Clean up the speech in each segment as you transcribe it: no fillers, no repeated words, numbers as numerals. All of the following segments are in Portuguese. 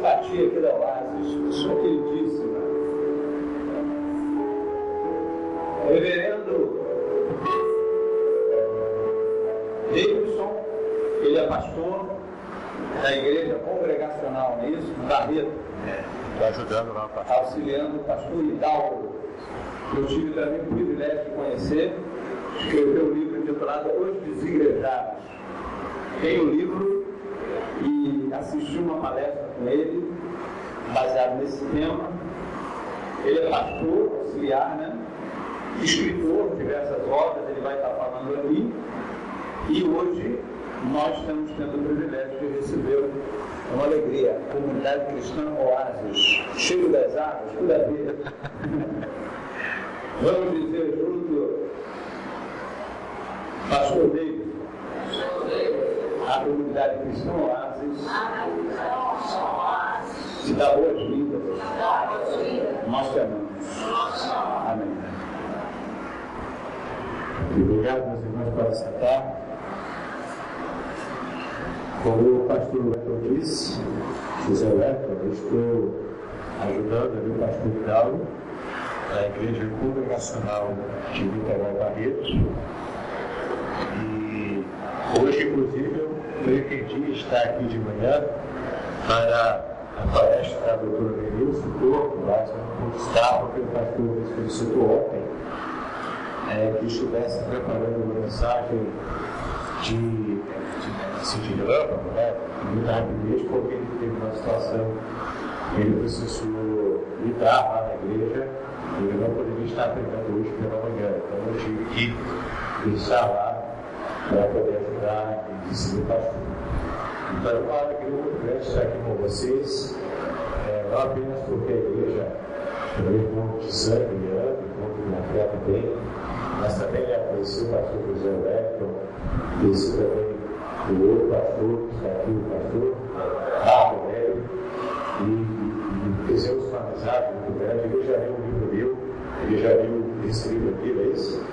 simpatia aqui da Oasis, pessoa queridíssima. Reverendo Davidson, ele é pastor da Igreja Congregacional, não é isso? No Barreto. Está ajudando lá, pastor. Auxiliando o pastor Hidalgo, que eu tive também o privilégio de conhecer. Escreveu um livro intitulado Os Desigrejados. Tem o livro e assisti uma palestra com ele, baseado nesse tema. Ele é pastor, auxiliar, né? Escritor de diversas obras, ele vai estar falando ali. E hoje nós estamos tendo o privilégio de recebê-lo. É uma alegria. Comunidade Cristã Oasis, cheio das águas, tudo a ver. Vamos dizer junto, Pastor David, a comunidade Cristã Oasis te dá boas-vindas. Nós te amamos. Amém. Obrigado, meus irmãos, para sentar. Como o pastor Leto disse, José Leto, eu estou ajudando ali o pastor Hidalgo da Igreja Congregacional de Niterói Barreto. E hoje, inclusive, eu pretendi estar aqui de manhã para a palestra da doutora Denilson, mas eu não pude estar porque o pastor me solicitou ontem que estivesse preparando uma mensagem de relâmpago, né? Muita rapidez, porque ele teve uma situação que ele precisou lidar lá na igreja e ele não poderia estar pregando hoje pela manhã. Então eu tive que estar lá para poder ajudar e seguir o pastor. Então é uma alegria muito grande estar aqui com vocês, não apenas porque a igreja é um irmão de sangue e anda, irmão de uma fé também, mas também agradecer o pastor José Wellington, conheci também o outro pastor, que está aqui, o pastor Marco Velho, e fizemos uma amizade muito grande. Ele já viu um livro meu, ele já viu esse livro aqui, não é isso?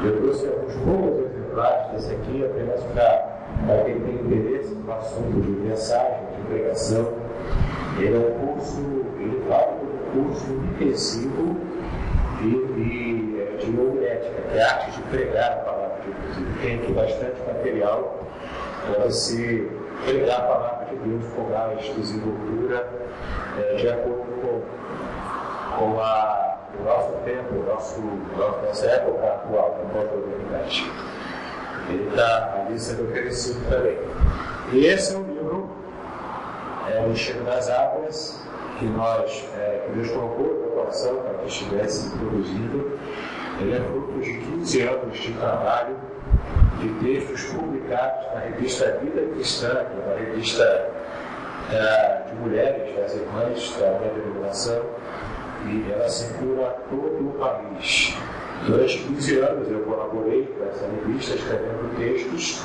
Eu trouxe alguns poucos exemplares desse aqui, apenas para quem tem interesse no assunto de mensagem, de pregação. Ele é um curso, ele fala de um curso intensivo de homilética, que é a arte de pregar a palavra de Deus. Ele tem aqui bastante material para você pregar a palavra de Deus com mais desenvoltura, de acordo com o nosso tempo, nossa época atual, da pós-modernidade. Ele está ali sendo oferecido também. E esse é um livro, O Cheiro das Águas, que Deus colocou no meu coração para que estivesse produzido. Ele é fruto de 15 anos de trabalho, de textos publicados na revista Vida Cristã, que é uma revista de mulheres, das irmãs da minha denominação, e ela circula todo o país. Durante 15 anos eu colaborei com essa revista, escrevendo textos,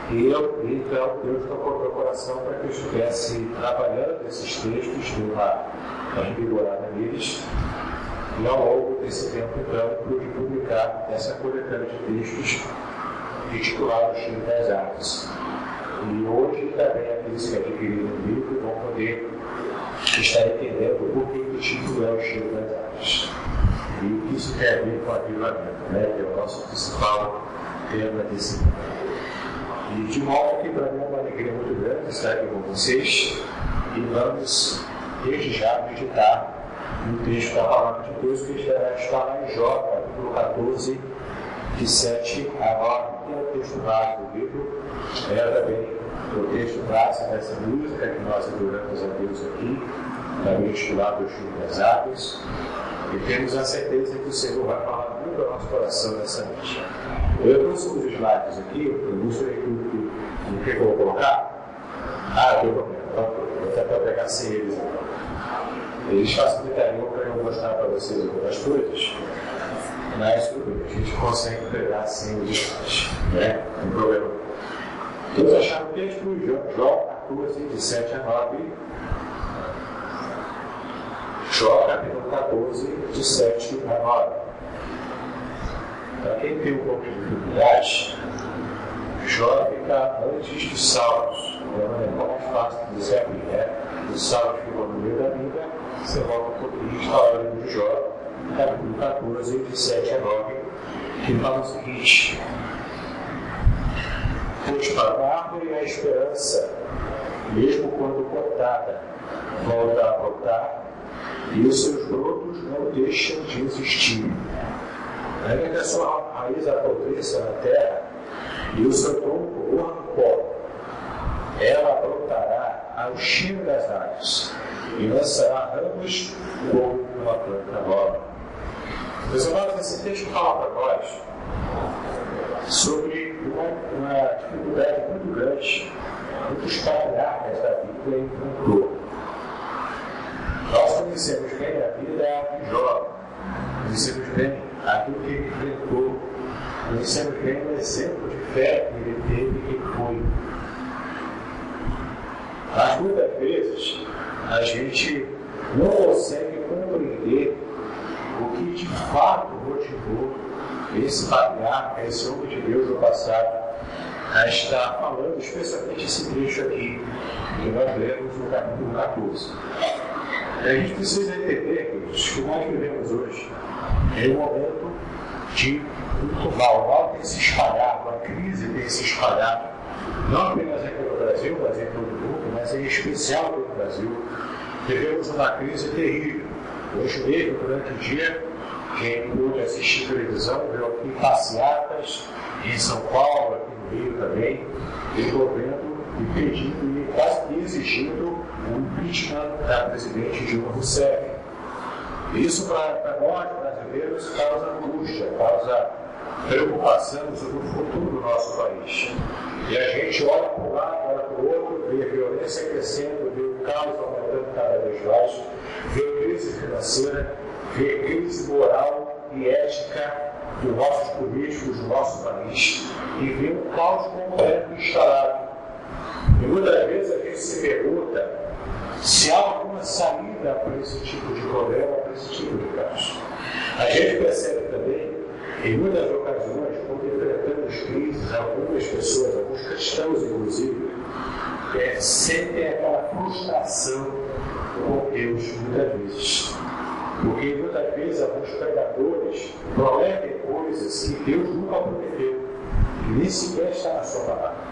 e então Deus tocou no meu coração para que eu estivesse trabalhando esses textos, de uma revigorada neles, e ao longo desse tempo, então, pude publicar essa coletânea de textos intitulada O Cheiro das Águas. E hoje também aqueles que adquiriram o livro vão poder estar entendendo por que o título é O Cheiro das Águas. E o que isso tem a ver com avivamento, né? Que é o nosso principal tema desse livro. E de modo que para mim é uma alegria muito grande estar aqui com vocês e vamos desde já meditar no texto da palavra de Deus, que está lá em Jó, capítulo 14, de 7 a 9, que é o texto base do livro. É também o texto base dessa música que nós adoramos a Deus aqui, também estudado o Cheiro das Águas, e temos a certeza que o Senhor vai falar muito ao nosso coração nessa noite. Eu trouxe uns slides aqui, eu não sei o que eu vou colocar. Eu vou tentar pegar sem eles então. Eles facilitariam para eu mostrar para vocês algumas coisas, mas a gente consegue pegar sem os slides, né? Não tem problema. Vamos achar o texto, Jó 14, de 7 a 9. Jó capítulo 14, de 7 a 9. Para quem tem um pouco de dificuldade, Jó fica antes dos Salmos, é uma fácil de você abrir, né? O Saulo ficou no meio da Bíblia, você volta um pouquinho, está lá no livro de Jó, capítulo 14, de 7 a 9, que fala o seguinte: pois para a árvore a esperança, mesmo quando cortada, volta a brotar, e os seus brotos não deixam de existir. Ainda que a sua raiz apodreça na terra e o seu tronco morra no pó, ela brotará ao cheiro das águas e lançará ramos como uma planta nova. Meus amados, esse texto fala para nós sobre uma dificuldade muito grande que os patriarcas da Bíblia encontrou. Nós conhecemos bem a vida de Jó, conhecemos bem aquilo que ele enfrentou, conhecemos bem o exemplo de fé que ele teve e que foi. Mas muitas vezes a gente não consegue compreender o que de fato motivou esse patriarca, esse homem de Deus do passado, a estar falando, especialmente esse trecho aqui, que nós lemos no capítulo 14. A gente precisa entender, queridos, que nós vivemos hoje em um momento de muito mal. O mal tem se espalhado, a crise tem se espalhado, não apenas aqui no Brasil, mas em todo o mundo, mas em especial aqui no Brasil. Vivemos uma crise terrível. Hoje mesmo, durante o dia, quem pôde assistir televisão viu aqui passeatas em São Paulo, aqui no Rio também, envolvendo e pedindo e quase exigindo o impeachment da presidente Dilma Rousseff. Isso, para nós brasileiros, causa angústia, causa preocupação sobre o futuro do nosso país. E a gente olha para um lado, olha para o outro, vê a violência crescendo, vê o caos aumentando cada vez mais, vê a crise financeira, vê a crise moral e ética dos nossos políticos, do nosso país, e vê um caos completo instalado. E muitas vezes a gente se pergunta se há alguma saída para esse tipo de problema, para esse tipo de caos. A gente percebe também, em muitas ocasiões, quando enfrentamos crises, algumas pessoas, alguns cristãos inclusive, sentem aquela frustração com Deus muitas vezes. Porque muitas vezes alguns pregadores prometem coisas que Deus nunca prometeu, e nem sequer está na sua palavra.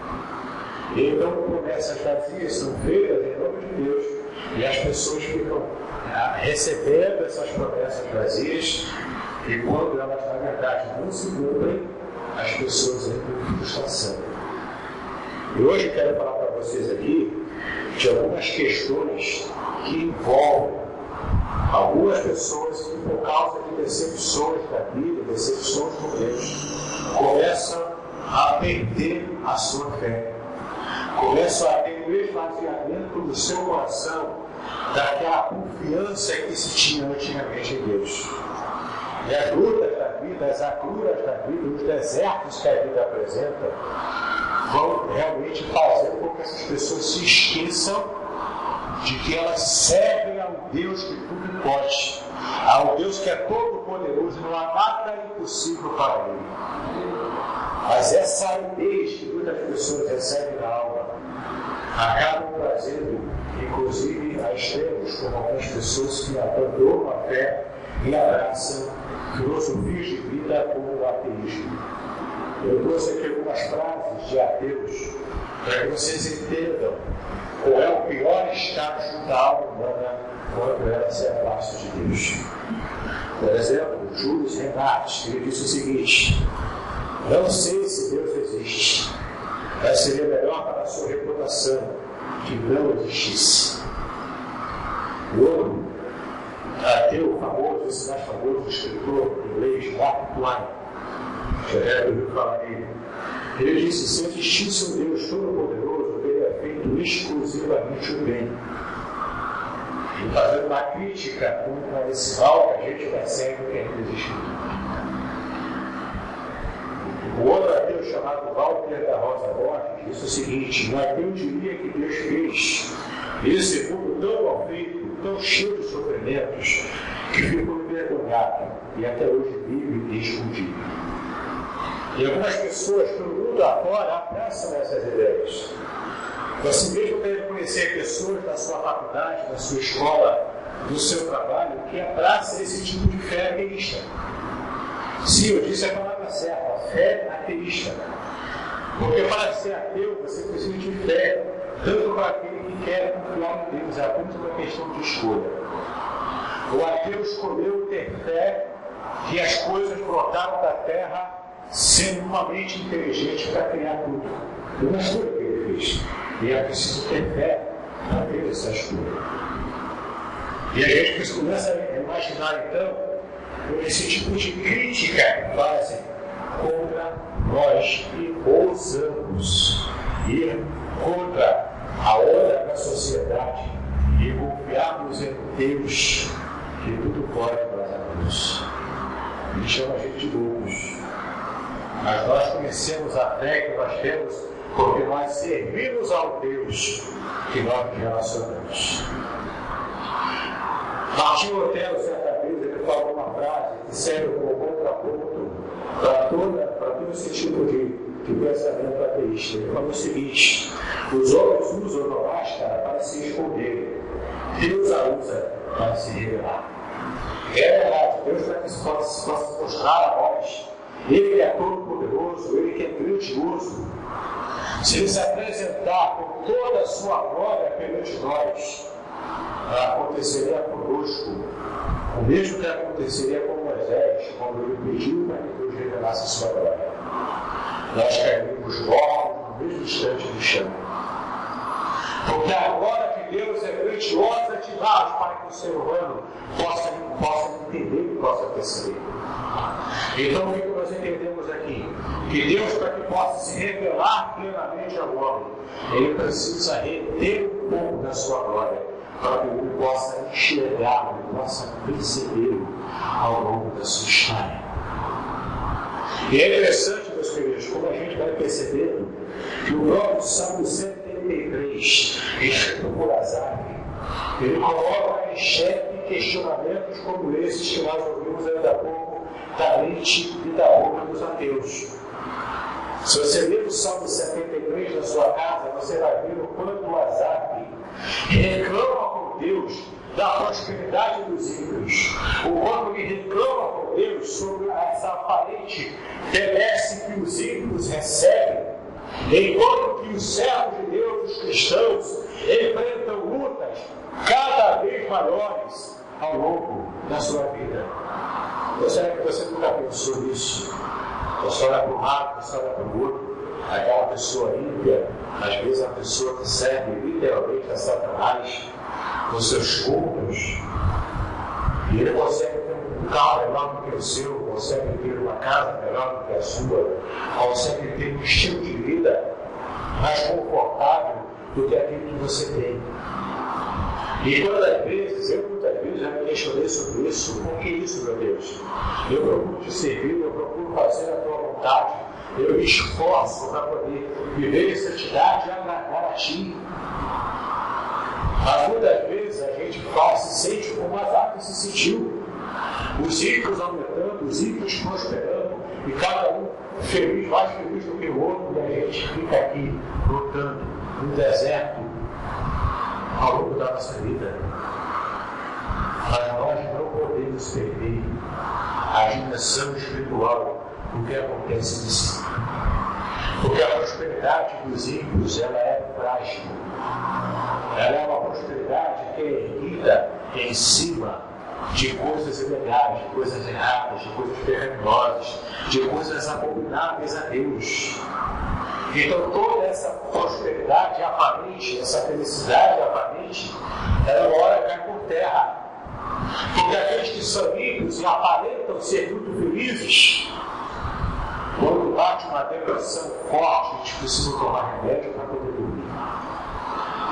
Então, promessas vazias são feitas em nome de Deus, e as pessoas ficam recebendo essas promessas vazias, e quando elas, na verdade, não se cumprem, as pessoas entram em frustração. E hoje quero falar para vocês aqui de algumas questões que envolvem algumas pessoas que, por causa de decepções da vida, decepções com Deus, começam a perder a sua fé. Começam a ter um esvaziamento do seu coração daquela confiança que se tinha antigamente em Deus. E as lutas da vida, as agruras da vida, os desertos que a vida apresenta, vão realmente fazer com que essas pessoas se esqueçam de que elas servem ao Deus que tudo pode, ao Deus que é todo poderoso e não há nada impossível para Ele. Mas essa aridez que muitas pessoas recebem na alma acabam trazendo, inclusive, a extremos, como algumas pessoas que abandonam a fé e abraçam filosofias de vida como o ateísmo. Eu trouxe aqui algumas frases de ateus para que vocês entendam qual é o pior estágio da alma humana quando ela se afasta de Deus. Por exemplo, Jules Renat, ele disse o seguinte: não sei se Deus existe, mas seria melhor para a sua reputação que não existisse. O outro ateu famoso, esse mais famoso escritor inglês, Mark Twain, já deve ouvir falar nele, ele disse: se existisse um Deus todo-poderoso, teria feito exclusivamente o bem. E fazendo uma crítica contra esse mal, a gente percebe que ainda existe. O outro ateu chamado Walter da Rosa Borges disse o seguinte: não ateu diria que Deus fez esse mundo tão mal feito, tão cheio de sofrimentos, que ficou envergonhado e até hoje vive escondido. E algumas pessoas pelo mundo afora abraçam essas ideias. Você mesmo deve conhecer pessoas da sua faculdade, da sua escola, do seu trabalho, que abraçam esse tipo de fé ateísta. Sim, eu disse a palavra certa, a fé ateísta. Porque para ser ateu, você precisa de fé, tanto para aquele que quer confiar em Deus, é apenas uma questão de escolha. O ateu escolheu ter fé que as coisas brotaram da terra sendo uma mente inteligente para criar tudo. Foi uma escolha que ele fez. E é preciso ter fé para ter essa escolha. E a gente começa a imaginar, então, esse tipo de crítica que fazem contra nós e ousamos ir contra a onda da sociedade e confiarmos em Deus, que tudo pode para Deus. Ele chama a gente de loucos. Mas nós conhecemos a fé que nós temos porque nós servimos ao Deus que nós nos relacionamos. Martinho Lutero, certa vez, ele falou uma frase que serve como contraponto para todo esse tipo de pensamento ateísta. Ele falou o seguinte: os homens usam a máscara para se esconder, Deus a usa para se revelar. É verdade, Deus para que se possa mostrar a nós. Ele é todo-poderoso, Ele que é grandioso. Se Ele se apresentar com toda a sua glória perante nós, aconteceria conosco o mesmo que aconteceria com Moisés, quando ele pediu para que Deus revelasse sua glória. Nós caímos mortos no mesmo instante do chão. Porque a glória de Deus é grandiosa demais para que o ser humano possa entender e possa perceber. Então, o que nós entendemos aqui? Que Deus, para que possa se revelar plenamente ao homem, Ele precisa reter um pouco da sua glória, para que ele possa enxergá-lo, ele possa percebê-lo ao longo da sua história. E é interessante, meus queridos, como a gente vai percebendo que o próprio Salmo 73, escrito por Asaf, ele coloca em xeque questionamentos como esses que nós ouvimos ainda há pouco da mente e da boca dos ateus. Se você ler o Salmo 73 na sua casa, você vai ver o quanto o Asaf reclama com Deus da prosperidade dos ímpios, o quanto ele reclama com Deus sobre essa aparente benesse que os ímpios recebem, enquanto que os servos de Deus, os cristãos, enfrentam lutas cada vez maiores ao longo da sua vida. Será que você nunca pensou nisso? Você olha para um lado, você olha para o outro, aquela pessoa ímpia, às vezes a pessoa que serve literalmente a Satanás, com seus cultos, e ele consegue ter um carro melhor do que o seu, consegue ter uma casa melhor do que a sua, consegue ter um estilo de vida mais confortável do que aquele que você tem. E muitas vezes já me questionei sobre isso. Por que isso, meu Deus? Eu procuro te servir, eu procuro fazer a tua vontade, eu me esforço para poder viver em santidade e agradar a ti. Mas muitas vezes a gente se sente como Asaf se sentiu. Os ímpios aumentando, os ímpios prosperando, e cada um feliz, mais feliz do que o outro, e a gente fica aqui lutando no deserto ao longo da nossa vida. Mas nós não podemos perder a dimensão espiritual do que acontece nesse mundo. Porque a prosperidade dos ímpios, ela é frágil. Ela é uma prosperidade que é erguida em cima de coisas ilegais, de coisas erradas, de coisas pecaminosas, de coisas abomináveis a Deus. Então toda essa prosperidade aparente, essa felicidade aparente, ela uma hora cai por terra. Porque aqueles que são ímpios e aparentam ser muito felizes, quando bate uma depressão forte, eles precisam tomar remédio para poder dormir.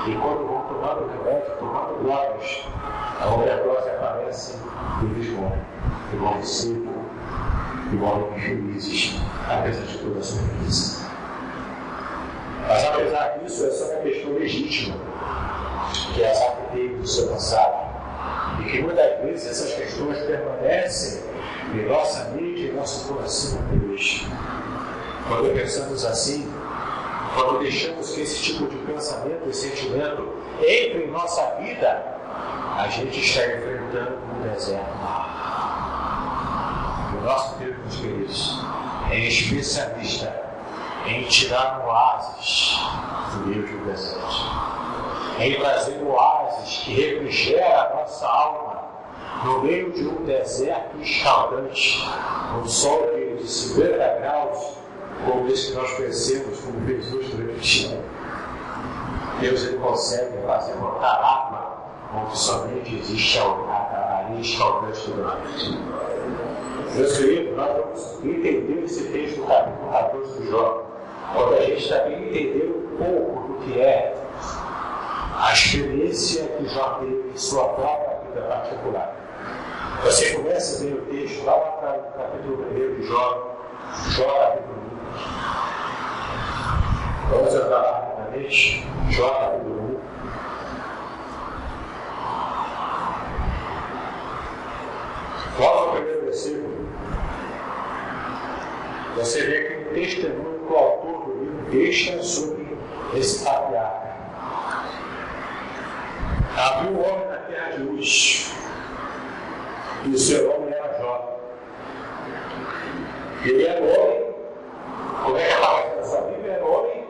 E quando vão tomando remédio, tomando drogas, a overdose aparece e eles morrem. E morrem seco, e morrem infelizes, apesar de toda a sua beleza. Mas apesar disso, essa é uma questão legítima que Asaf teve do seu passado. E que muitas vezes essas questões permanecem em nossa mente e em nosso coração até hoje. Quando pensamos assim, quando deixamos que esse tipo de pensamento e sentimento entre em nossa vida, a gente está enfrentando um deserto. O nosso Deus, meus queridos, é especialista em tirar oásis do meio de um deserto, em trazer oásis que refrigera a nossa alma no meio de um deserto escaldante, um sol de 50 graus, como esse que nós conhecemos, como fez hoje durante o dia. Deus ele consegue fazer brotar água onde somente existe a areia escaldante do mar. Meus queridos, nós vamos entender esse texto do capítulo 14 do Jó, quando a gente também entender um pouco do que é a experiência que Jó teve em sua própria vida particular. Você começa a ver o texto lá para o capítulo 1 de Jó, capítulo 1. Vamos andar lá rapidamente, Jó capítulo 1. Logo no primeiro versículo, você vê que o testemunho que o autor do livro deixa sobre esse patriarca. Havia um homem na terra de Uz, e o seu nome era Jó. Ele era um homem, como é que aparece nessa Bíblia? Era um homem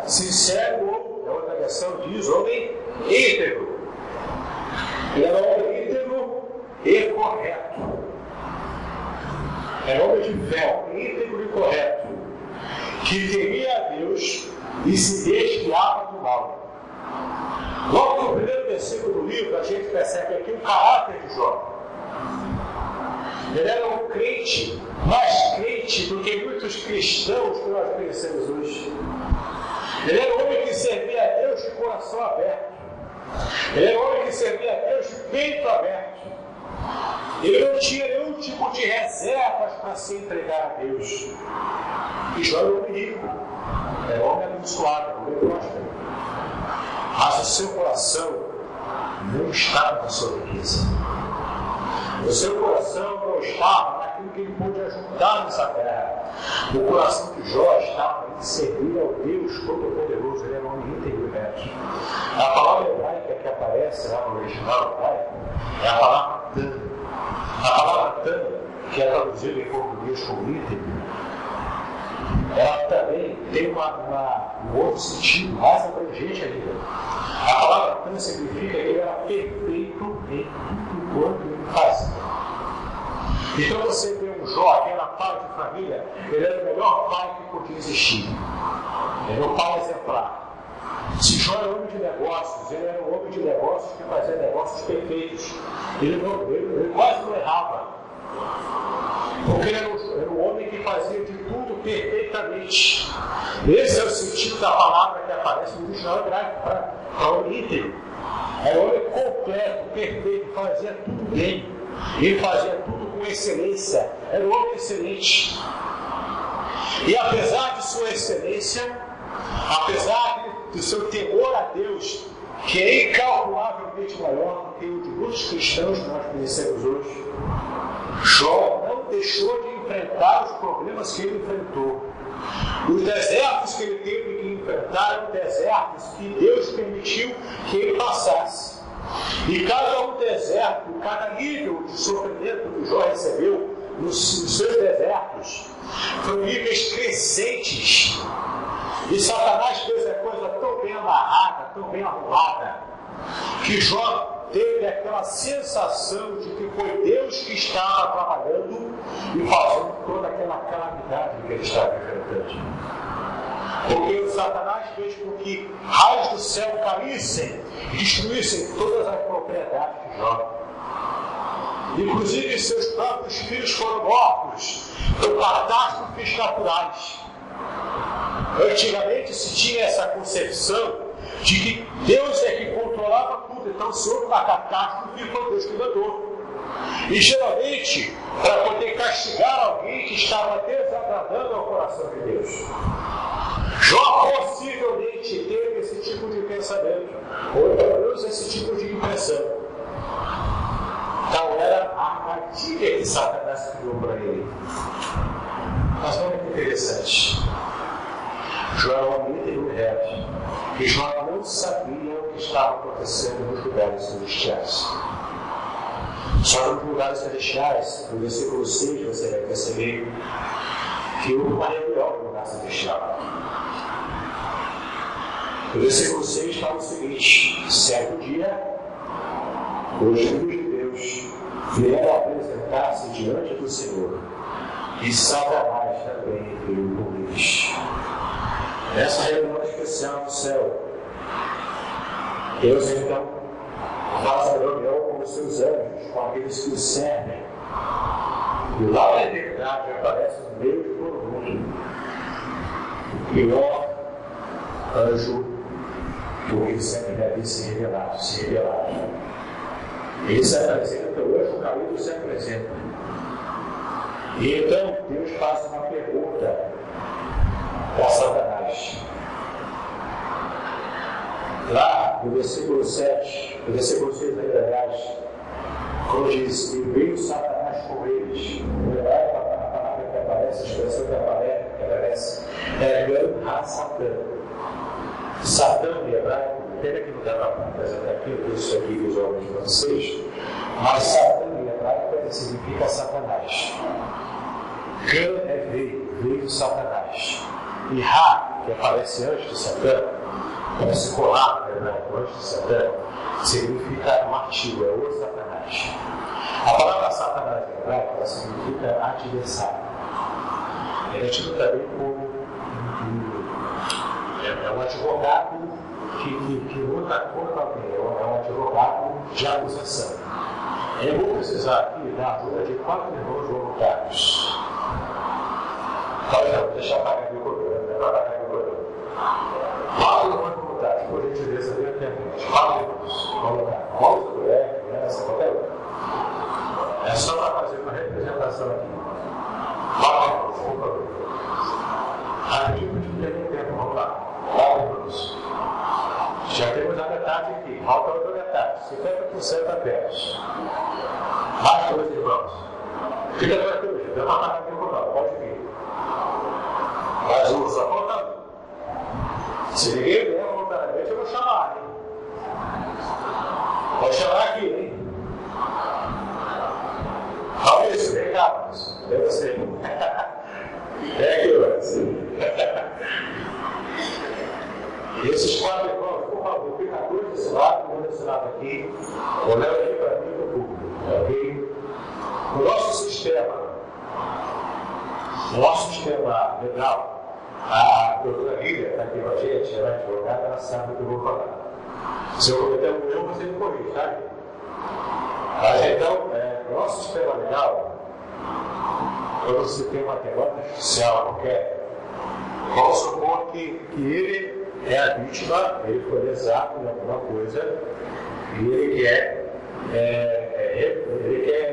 sincero, ou, é outra versão diz, homem íntegro. Ele era um homem íntegro e correto. Era um homem de fé, íntegro e correto, que temia a Deus e se desviava do mal. Logo no primeiro versículo do livro, a gente percebe aqui o caráter de Jó. Ele era um crente, mais crente do que muitos cristãos que nós conhecemos hoje. Ele era um homem que servia a Deus de coração aberto. Ele era um homem que servia a Deus de peito aberto. Ele não tinha nenhum tipo de reservas para se entregar a Deus. E Jó era um homem rico, era um homem abençoado, um homem próspero. Mas o seu coração não estava na sua riqueza. O seu coração não estava naquilo que ele pôde ajudar nessa terra. O coração de Jó estava em servir ao Deus Todo-Poderoso. Ele era um homem íntegro e reto. A palavra hebraica que aparece lá no original hebraico é a palavra tan. A palavra tan, que é traduzida em português como íntegro, ela também tem um outro sentido mais abrangente ainda. A palavra tan significa que ele era perfeito em tudo quanto ele fazia. Então você vê um Jó, que era pai de família, ele era o melhor pai que podia existir. Ele era um pai exemplar. Se Jó era homem de negócios, ele era um homem de negócios que fazia negócios perfeitos. Ele quase não errava. Porque ele era um homem que fazia de tudo perfeitamente. Esse é o sentido da palavra que aparece no original hebraico para o íntegro. Era um homem completo, perfeito, fazia tudo bem. Ele fazia tudo com excelência. Era um homem excelente. E apesar de sua excelência, apesar do seu temor a Deus, que é incalculavelmente maior do que o de muitos cristãos que nós conhecemos hoje, Jó não deixou de enfrentar os problemas que ele enfrentou. Os desertos que ele teve que enfrentar eram desertos que Deus permitiu que ele passasse. E cada um deserto, cada nível de sofrimento que Jó recebeu nos seus desertos, foram níveis crescentes. E Satanás fez a coisa tão bem amarrada, tão bem arrumada, que Jó teve aquela sensação de que foi Deus que estava trabalhando e fazendo toda aquela calamidade que ele estava enfrentando. Porque o Satanás fez com que raios do céu caíssem e destruíssem todas as propriedades de Jó. Inclusive seus próprios filhos foram mortos por catástrofes naturais. Antigamente se tinha essa concepção de que Deus é que controlava tudo. Então, se houve uma catástrofe, foi Deus que mandou. E geralmente, para poder castigar alguém que estava desagradando ao coração de Deus. Jó possivelmente teve esse tipo de pensamento, ou pelo menos esse tipo de impressão. Então era a armadilha que Satanás criou para ele. Mas olha que interessante. Joelmita e Ruth, que Joel não sabia o que estava acontecendo nos lugares celestiais. Só que nos lugares celestiais, no versículo 6, você vai perceber que houve uma rebelião no lugar celestial. No versículo 6 fala o seguinte: certo dia, os filhos de Deus vieram apresentar-se diante do Senhor, e Satanás também veio com eles. Nessa reunião especial do céu, Deus então faz a reunião com os seus anjos, com aqueles que o servem. E lá na eternidade aparece no meio de todo mundo o pior anjo, porque ele sempre deve se revelar. Ele se apresenta, o anjo caído se apresenta. E então Deus faz uma pergunta para Satanás. Lá no versículo 7, no versículo 6 ainda, aliás, quando diz: e veio Satanás com eles. No hebraico, a palavra que aparece, a expressão que aparece é Gan-ha-Satã. Satã em hebraico, pena que não dá para apresentar aqui, isso aqui visualmente para vocês, mas Satã em hebraico significa Satanás. Gan é veio Satanás. E Ha, que aparece antes de Satã, parece colar no hebraico antes de Satã, significa martírio, é o Satanás. A palavra Satanás em hebraico significa adversário. Ele é tido também como um advogado que luta contra alguém, é um advogado de acusação. Eu vou precisar aqui da ajuda de 4 irmãos voluntários. Então, deixa eu apagar aqui o programa. 4 irmãos voluntários, por gentileza, venha até a frente. 4 irmãos voluntários. Paulo, mulher, criança, qualquer um. É só para fazer uma representação aqui. 4 irmãos, por favor. Rapidinho, porque tem tempo, vamos lá. 4 irmãos. Já temos a metade aqui, falta outra metade, 50% apenas. Mais 2 irmãos. Fica tranquilo, deu uma marca aqui no canal, pode vir. Mais um, só falta um. Se ninguém vier voluntariamente, eu vou chamar, hein? Vou chamar aqui, hein? Maurício, vem cá, Maurício. Vem você. Vem aqui, Maurício. E esses 4 irmãos, por favor, fica 2 desse lado, 1 desse lado aqui, olhando aqui para mim no público, ok? O nosso sistema legal, a doutora Lília está aqui com a gente, ela é advogada, ela sabe o que eu vou falar. Se eu cometer um erro, você me corrige, tá? Mas então, o nosso sistema legal, quando você tem uma demanda judicial qualquer, vamos supor que ele é a vítima, ele foi lesado em alguma coisa e ele quer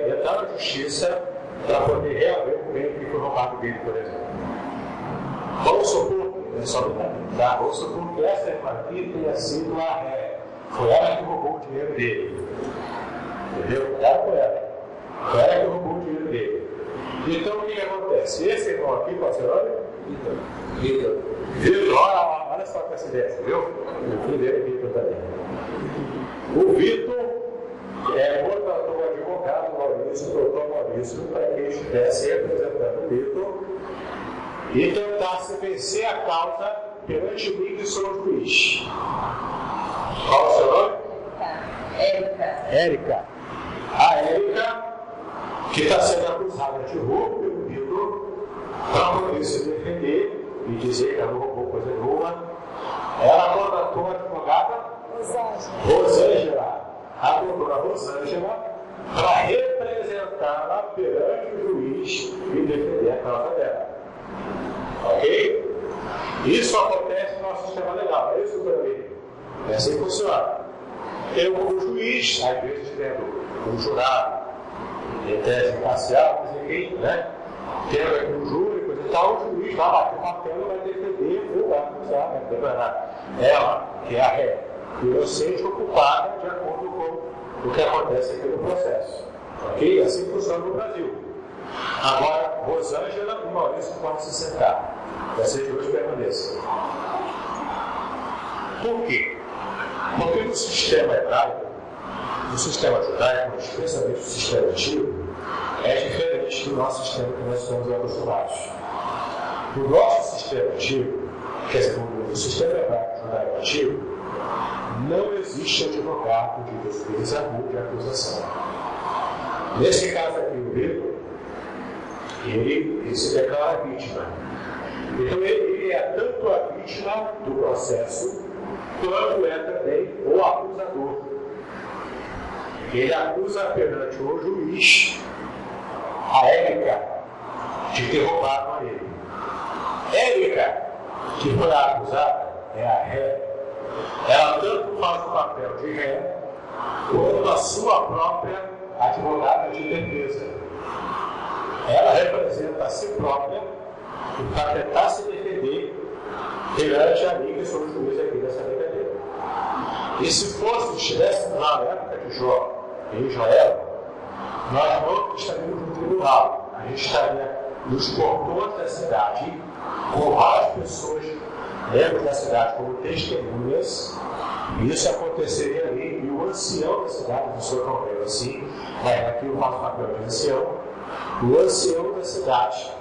entrar na justiça para poder reaver o bem que foi roubado dele, por exemplo. Vamos supor que essa irmã tenha sido a ré, foi ela que roubou o dinheiro dele. Entendeu? Foi ela que roubou o dinheiro dele. Então o que acontece? Esse irmão aqui, qual é o seu nome? Vitor, olha só a coincidência, viu? O filho dele é Vitor também. O Vitor contratou o advogado Maurício, o doutor Maurício, para que ele estivesse representando o Vitor e tentasse vencer a causa perante mim que sou o juiz. Qual é o seu nome? Érica. A Érica, que está sendo acusada de roubo pelo Vitor, para poder se defender e dizer que ela não roubou coisa nenhuma, ela contratou a advogada Rosângela, a doutora Rosângela, para representá-la perante o juiz e defender a causa dela. Ok? Isso acontece no nosso sistema legal, é isso, doutor Emílio? É assim que funciona. Eu, como juiz, às vezes tendo um jurado em tese imparcial, né? Tendo aqui um júri, coisa e tal, o juiz vai bater o martelo e vai defender ou vai acusar, vai declarar ela, que é a ré, inocente ou culpada, de acordo com o que acontece aqui no processo. Ok? Assim funciona no Brasil. Agora, Rosângela e Maurício podem se sentar. vocês dois permaneçam. Por quê? Porque no sistema hebraico, no sistema judaico, especialmente no sistema antigo, é diferente do nosso sistema que nós estamos acostumados. No nosso sistema antigo, quer dizer, no sistema hebraico judaico antigo, não existe advogado de defesa ou de acusação. Nesse caso aqui, o rei, ele se declara vítima. Então ele é tanto a vítima do processo, quanto é também o acusador. Ele acusa perante o juiz a Érica de ter roubado a ele. Érica, que foi a acusada, é a ré. Ela tanto faz o papel de ré, quanto a sua própria advogada de defesa. Ela representa a si própria para tentar se defender perante a mim, que sou o juiz aqui dessa brincadeira. E se estivéssemos na época de Jó, em Israel, nós não estaríamos no tribunal. A gente estaria nos portões da cidade, com várias pessoas dentro da cidade como testemunhas. Isso aconteceria ali, e o ancião da cidade, o senhor compreende assim, aqui o nosso papel de ancião, o ancião da cidade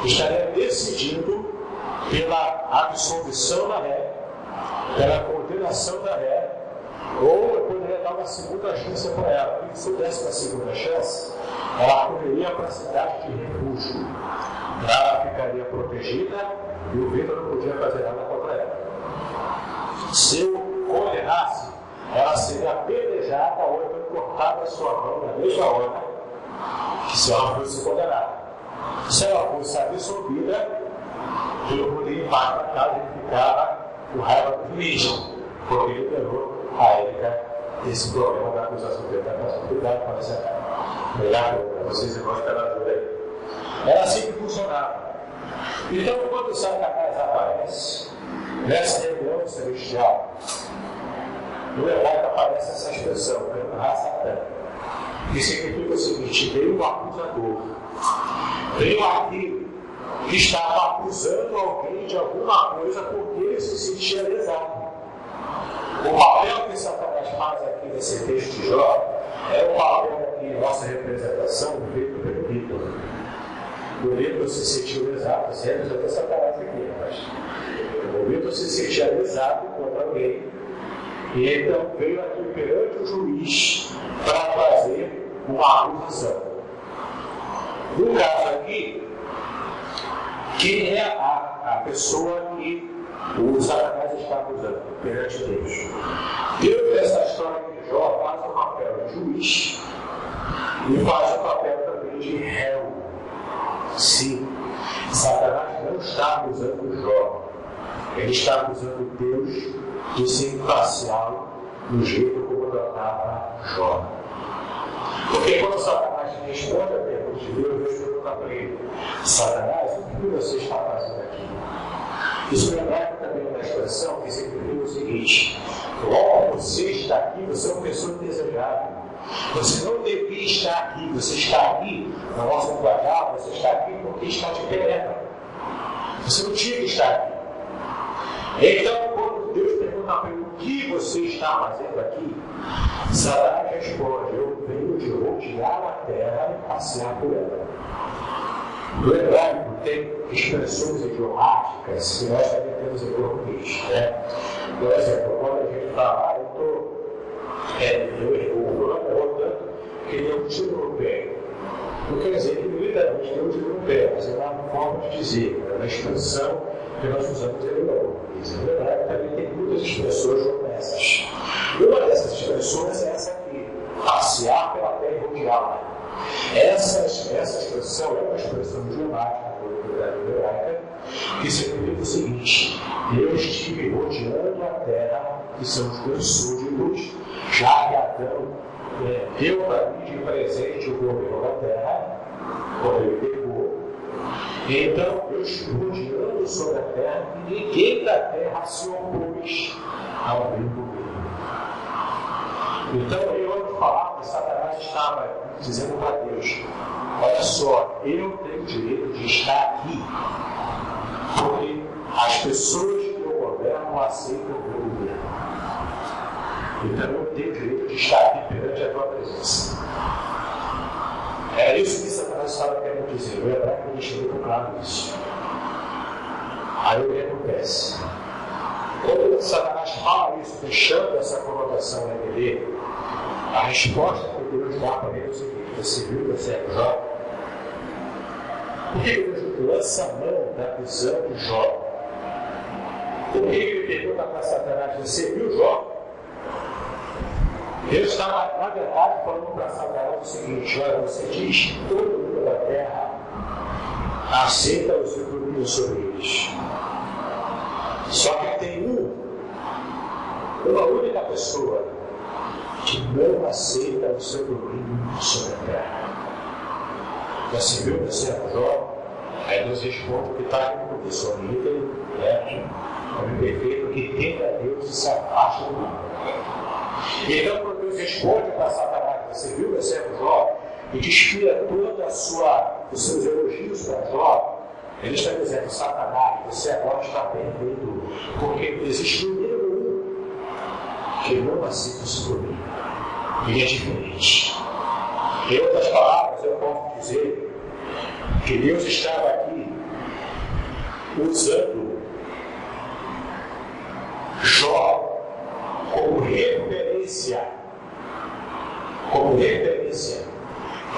estaria decidindo pela absolvição da ré, pela condenação da ré, ou eu poderia dar uma segunda chance para ela. E se eu desse uma segunda chance, ela poderia para a cidade de refúgio. Ela ficaria protegida e o Vitor não podia fazer nada contra ela. Se eu condenasse, ela seria apedrejada ou então cortada a sua mão na mesma hora que se ela fosse condenada. Se ela fosse absolvida, eu poderia ir para casa e ficava com raiva do juiz, porque ele pegou a Érica esse problema da acusação de tentação. Cuidado com essa cara. Obrigado para vocês, irmãos, pela ajuda aí. Era assim que funcionava. Então, quando Satanás aparece, nessa reunião celestial, no hebraico aparece essa expressão, Satã, que significa o seguinte: veio o acusador, veio aquele que estava acusando alguém de alguma coisa porque ele se sentia lesado. O papel que Satanás faz aqui nesse texto de Jó é o papel aqui, nossa representação, feito pelo Vitor. O Vitor se sentiu lesado, sempre até Satanás aqui, mas o Vitor se sentia lesado contra alguém, e então veio aqui perante o juiz para fazer uma acusação. No caso aqui, quem é a pessoa que o Satanás está acusando perante Deus? Deus, nessa história de Jó, faz o papel de juiz e faz o papel também de réu. Sim, Satanás não está acusando Jó, ele está acusando Deus de ser imparcial no jeito como tratava Jó. Porque quando Satanás responde a pergunta de Deus, Deus pergunta para ele: Satanás, o que você está fazendo aqui? Isso hebraico também é uma expressão que significa o seguinte: logo você está aqui, você é uma pessoa indesejável. Você não devia estar aqui, você está aqui na nossa linguajar, você está aqui porque está de perna. Você não tinha que estar aqui. Então, quando Deus pergunta para ele: o que você está fazendo aqui? Satanás responde: eu venho de rodear a terra e passear por ela. No hebraico tem expressões idiomáticas que nós também temos em português. Por exemplo, quando a gente fala, o fulano errou tanto que deu um tiro no pé. Não quer dizer que literalmente deu um tiro no pé, mas é uma forma de dizer, é uma expressão que nós usamos em português. No hebraico também tem muitas expressões como essas. E uma dessas expressões é essa aqui: passear pela terra e rodeá-la. Essa expressão é uma expressão idiomática hebraica que significa o seguinte: eu estive rodeando a terra, que são os meus súditos, já que Adão deu para mim de presente o governo da terra, quando ele pecou. Então eu estive rodeando sobre a terra e ninguém da terra se opôs ao meu governo. Então, eu ouvi falar que Satanás estava dizendo para Deus: olha só, eu tenho o direito de estar aqui, porque as pessoas que eu governo aceitam o meu governo. Então eu tenho o direito de estar aqui perante a tua presença. Era isso que Satanás estava querendo dizer. O hebraico deixa muito claro isso. Aí o que acontece? Quando Satanás fala isso, deixando essa conotação em dele, a resposta que Deus dá para ele é o seguinte: você viu, você é Jó? Por que Deus lança a mão da prisão de Jó? Por que ele pergunta para Satanás: você viu Jó? Deus estava, na verdade, falando para Satanás o seguinte: olha, você diz que todo mundo da terra aceita o seu domínio sobre eles. Só que tem uma única pessoa que não aceita o seu domínio sobre a terra. Você viu que você é Jó? Aí Deus responde que está aqui com isso, homem íntegro, reto, homem perfeito, que teme a Deus e se afasta do mal. Então, quando Deus responde para Satanás: você viu que você é Jó? E despira todos os seus elogios para Jó, ele está dizendo: Satanás, você agora está perdendo, porque existe um número que não aceita o seu domínio. E é diferente. Em outras palavras, eu posso dizer que Deus estava aqui usando Jó como referência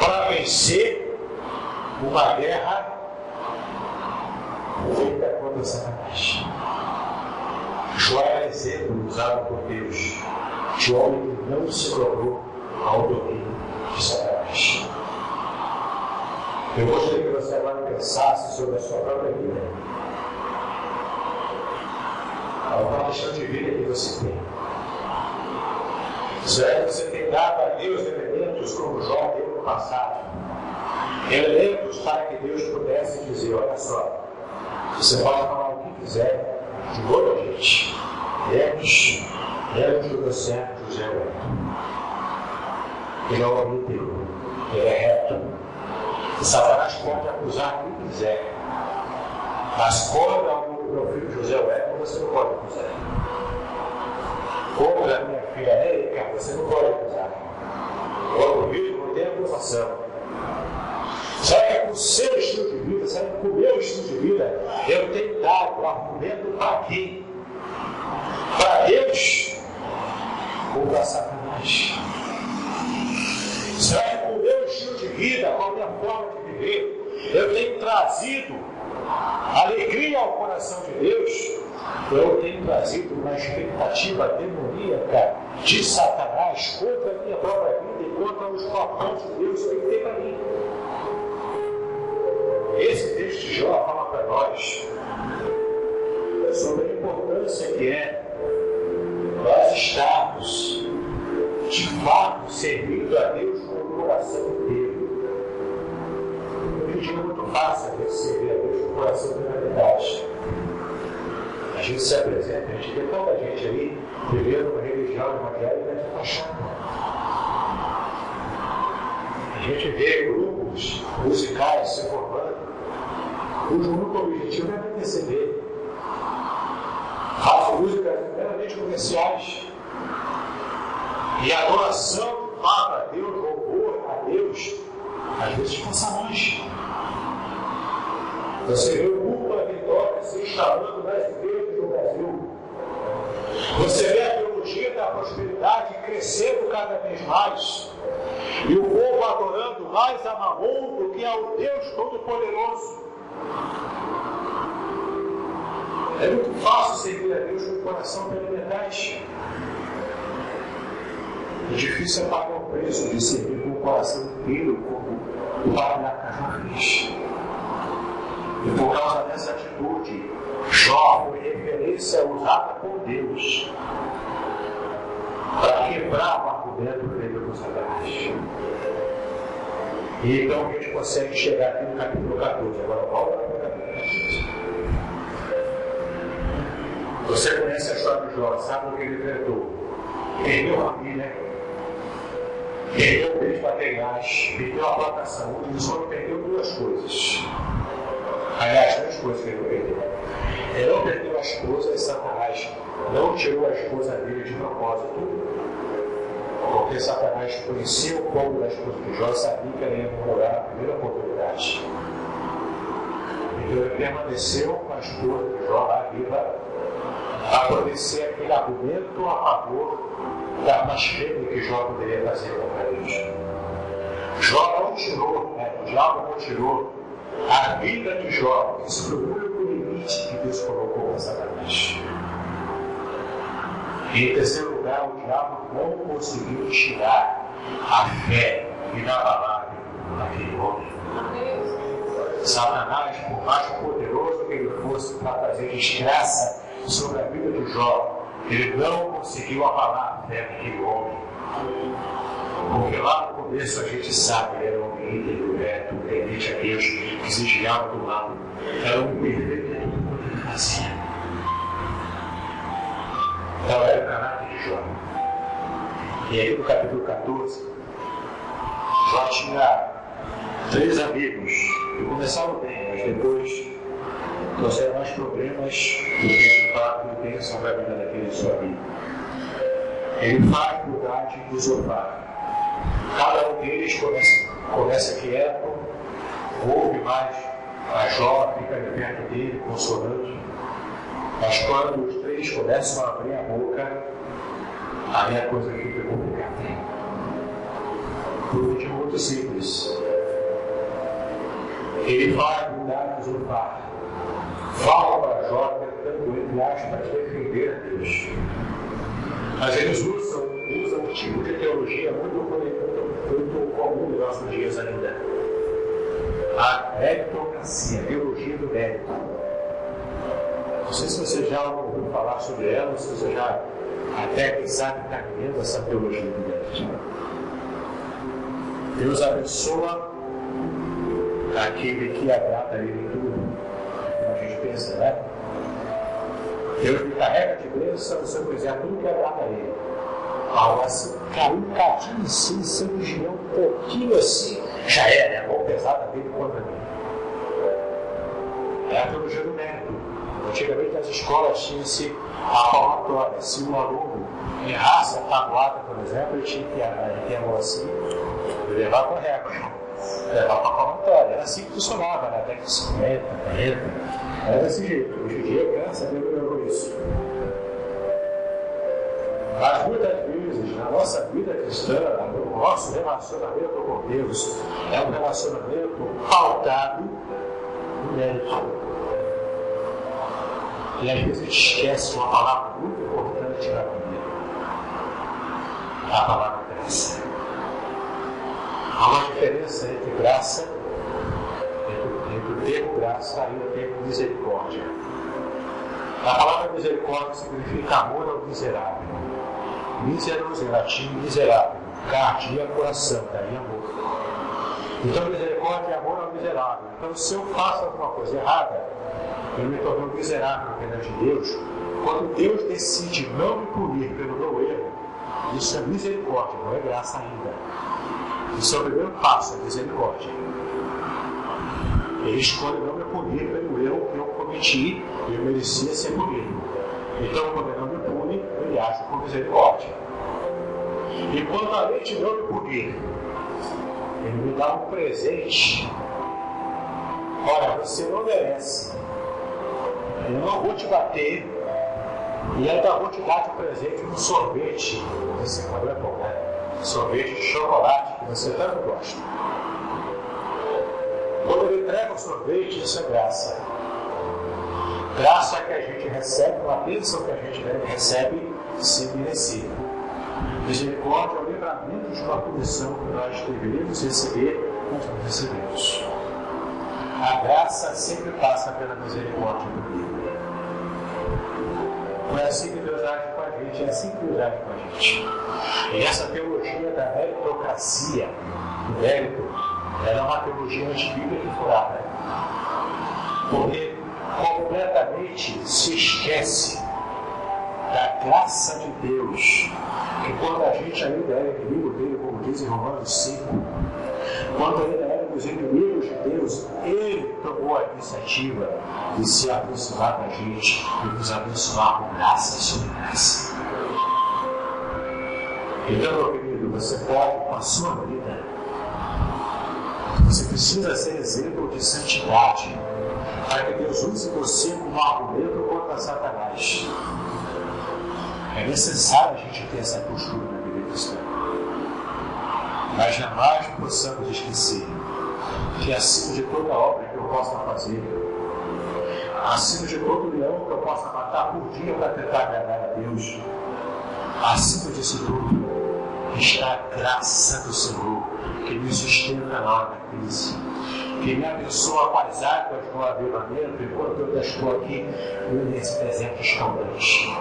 para vencer uma guerra feita contra Satanás. Jó era exemplo usado por Deus de homem que não se dobrou ao domínio de Satanás. Eu gostaria que você agora pensasse sobre a sua própria vida. A questão de vida que você tem. Será que você tem dado a Deus elementos como Jó deu no passado? Elementos para que Deus pudesse dizer: olha só, você pode falar o que quiser de outra gente. Deus do certo, José Wellington. Ele é o homem inteiro. Ele é reto. E Satanás pode acusar quem quiser. Mas contra o meu filho José Wellington, você não pode acusar. Contra a minha filha Érica, você não pode acusar. Contra o filho não tem acusação. Será que com o seu estilo de vida, será que com o meu estilo de vida, eu tenho dado o argumento para quem? Para Deus ou para Satanás? Será que com o meu estilo de vida, com a minha forma de viver, eu tenho trazido alegria ao coração de Deus? Ou eu tenho trazido uma expectativa demoníaca de Satanás contra a minha própria vida e contra os propósitos de Deus que ele tem para mim? Esse texto de Jó fala para nós sobre a importância que é nós estarmos de fato servindo a Deus com o coração inteiro. Hoje em dia é muito fácil a gente servir a Deus com o coração de verdade. A gente se apresenta, a gente vê tanta gente aí vivendo uma religião evangélica de fachada. A gente vê grupos musicais se formando, cujo único objetivo é perceber. Fazem músicas meramente comerciais. E a adoração de fato a Deus, louvor a Deus, às vezes passa longe. Você vê o culto da vitória se instalando nas igrejas do Brasil. Você vê a teologia da prosperidade crescendo cada vez mais. E o povo adorando mais a Mamon do que ao Deus Todo-Poderoso. É muito fácil servir a Deus com o coração penetrante. É difícil é pagar o preço de servir com o coração inteiro, como o patriarca Jó fez. E por causa dessa atitude, Jó foi referência usada por Deus para quebrar o argumento feito por Satanás. E então a gente consegue chegar aqui no capítulo 14. Agora volta para o capítulo 14. Você conhece a história de Jó, sabe o que ele enfrentou? Perdeu a família, perdeu bens materiais, perdeu a plantação. O homem perdeu duas coisas. Aliás, duas coisas que ele perdeu. Ele não perdeu a esposa e Satanás não tirou a esposa dele de propósito, porque Satanás conhecia o povo da esposa de Jó e sabia que ela ia morar na primeira oportunidade. Então ele permaneceu com a esposa de Jó lá viva, a poder ser aquele argumento a favor da blasfêmia que Jó poderia fazer contra Deus. Jó não tirou, o diabo não tirou a vida de Jó. Isso foi o único limite que Deus colocou para Satanás. E em terceiro lugar, o diabo não conseguiu tirar a fé inabalável daquele homem. Satanás, por mais poderoso que ele fosse para fazer desgraça sobre a vida de Jó, ele não conseguiu abalar a fé daquele homem. Porque lá no começo a gente sabe, ele era um homem íntegro, reto, temente a Deus, que se desviava do lado. Era um perfeito em tudo quanto ele fazia. Então era o caráter de Jó. E aí no capítulo 14, Jó tinha 3 amigos que começaram bem, mas depois trouxeram mais problemas do que de fato pensam para a vida daquele seu amigo. Ele faz mudade de Zofar. Cada um deles começa quieto, ouve mais a Jó, fica de perto dele, consolando. Mas quando os 3 começam a abrir a boca, aí a coisa fica complicada. Por motivo muito simples. Ele faz mudar de Zofar. Fala para Jó, tentando, entre aspas, defender a Deus. Mas eles usam um tipo de teologia muito comum nos nossos dias ainda. A meritocracia, a teologia do mérito. Não sei se você já ouviu falar sobre ela, se você já até quem sabe está vendo essa teologia do mérito. Deus abençoa aquele que agrada a Ele em tudo. Como a gente pensa, né? Deus me carrega de bênção se eu fizer tudo que agrada a Ele. Algo assim, caiu um cadinho assim, se eu vigiar um pouquinho assim, já é, né? A mão pesada dele contra mim. É a teologia do mérito. Antigamente nas escolas tinha-se a palmatória. Se um aluno errasse a tabuada, por exemplo, ele tinha que ter a mão assim e levar para a régua. Levar para a palmatória. Era assim que funcionava, né? Até que 50, 40. Era desse jeito. Hoje em dia, graças a Deus, melhorou isso. Mas muitas vezes, na nossa vida cristã, o nosso relacionamento com Deus é um relacionamento pautado no mérito. E às vezes a gente esquece uma palavra muito importante na Bíblia. A palavra graça. Há uma diferença entre graça, entre o termo graça e o termo misericórdia. A palavra misericórdia significa amor ao miserável. Miseros, em latim, miserável. Cardia, coração, daí amor. Então misericórdia é amor ao miserável. Então se eu faço alguma coisa errada, eu me torno miserável perante Deus. Quando Deus decide não me punir pelo meu erro, isso é misericórdia, não é graça ainda. Isso é o primeiro passo, é misericórdia. Ele escolhe não me punir pelo erro que eu cometi e eu merecia ser punido. Então, quando ele não me pune, ele age com misericórdia. E quando além de não me punir, ele me dá um presente. Olha, você não merece. Eu não vou te bater. E ainda vou te dar de presente um sorvete. Esse quadro é bom, né? Sorvete de chocolate, que você tanto gosta. Quando ele entrega o sorvete, isso é graça. Graça que a gente recebe, uma bênção que a gente recebe sem merecer. Misericórdia é o livramento de uma punição que nós deveríamos receber, mas não recebemos. A graça sempre passa pela misericórdia do Deus. Não é assim que Deus age com a gente, é assim que Deus age com a gente. E essa teologia da meritocracia, do mérito, ela é uma teologia antibíblica e furada. Porque completamente se esquece da graça de Deus, que quando a gente ainda era inimigo dele, como diz em Romanos 5, quando ainda éramos éramos inimigos de Deus, Ele tomou a iniciativa de se aproximar da gente e nos abençoar com graça sobre graça. Então, meu querido, você pode, com a sua vida, você precisa ser exemplo de santidade, para que Deus use você como argumento contra Satanás. É necessário a gente ter essa postura na vida cristã. Mas jamais possamos esquecer que acima de toda obra que eu possa fazer, acima de todo leão que eu possa matar por dia para tentar agradar a Deus, acima disso tudo está a graça do Senhor, que me sustenta na hora da crise, que me abençoa com as águas do avivamento enquanto eu estou aqui nesse deserto escaldante,